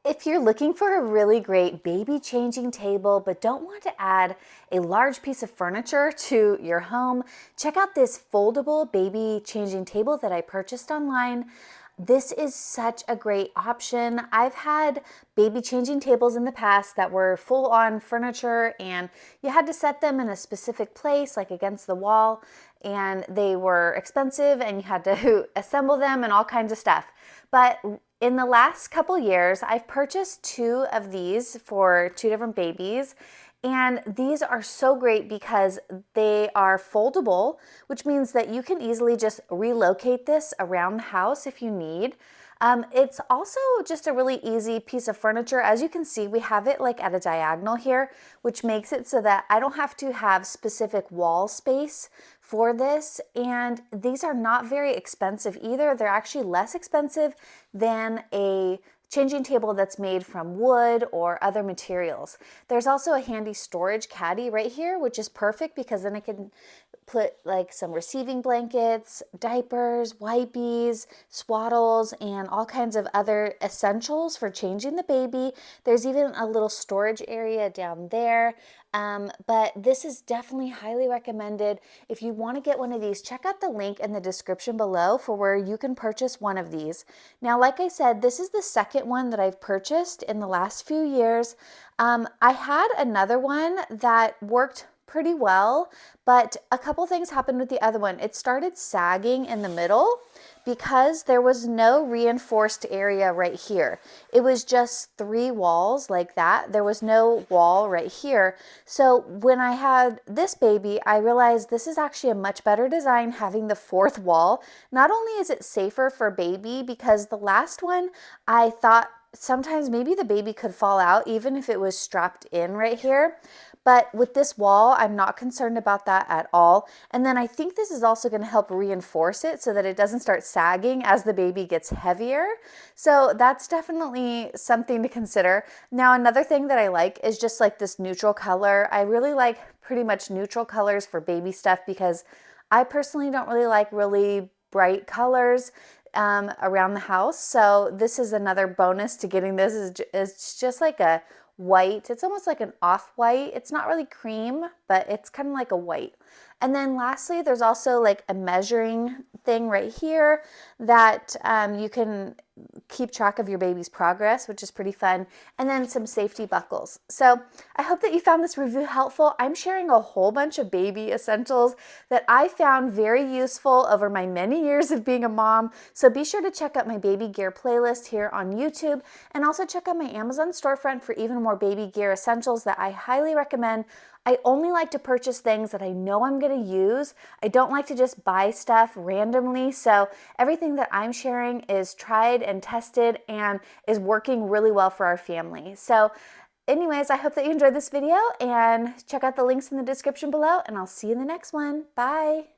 If you're looking for a really great baby changing table but don't want to add a large piece of furniture to your home, check out this foldable baby changing table that I purchased online. This is such a great option. I've had baby changing tables in the past that were full on furniture and you had to set them in a specific place, like against the wall, and they were expensive and you had to assemble them and all kinds of stuff. But in the last couple years, I've purchased 2 of these for 2 different babies. And these are so great because they are foldable, which means that you can easily just relocate this around the house if you need. It's also just a really easy piece of furniture. As you can see, we have it like at a diagonal here, which makes it so that I don't have to have specific wall space for this. And these are not very expensive either. They're actually less expensive than a changing table that's made from wood or other materials. There's also a handy storage caddy right here, which is perfect because then I can put like some receiving blankets, diapers, wipes, swaddles, and all kinds of other essentials for changing the baby. There's even a little storage area down there. But this is definitely highly recommended. If you want to get one of these, check out the link in the description below for where you can purchase one of these. Now, like I said, this is the second one that I've purchased in the last few years. I had another one that worked pretty well, but a couple things happened with the other one. It started sagging in the middle because there was no reinforced area right here. It was just 3 walls like that. There was no wall right here. So when I had this baby, I realized this is actually a much better design having the 4th wall. Not only is it safer for baby, because the last one I thought sometimes maybe the baby could fall out even if it was strapped in right here. But with this wall, I'm not concerned about that at all. And then I think this is also going to help reinforce it so that it doesn't start sagging as the baby gets heavier. So that's definitely something to consider. Now, another thing that I like is just like this neutral color. I really like pretty much neutral colors for baby stuff because I personally don't really like really bright colors around the house. So this is another bonus to getting this. It's just like a white. It's almost like an off-white. It's not really cream, but it's kind of like a white. And then lastly, there's also like a measuring thing right here that you can keep track of your baby's progress, which is pretty fun. And then some safety buckles. So I hope that you found this review helpful. I'm sharing a whole bunch of baby essentials that I found very useful over my many years of being a mom. So be sure to check out my baby gear playlist here on YouTube, and also check out my Amazon storefront for even more baby gear essentials that I highly recommend. I only like to purchase things that I know I'm going to use. I don't like to just buy stuff randomly. So everything that I'm sharing is tried and tested and is working really well for our family. So anyways, I hope that you enjoyed this video, and check out the links in the description below, and I'll see you in the next one. Bye.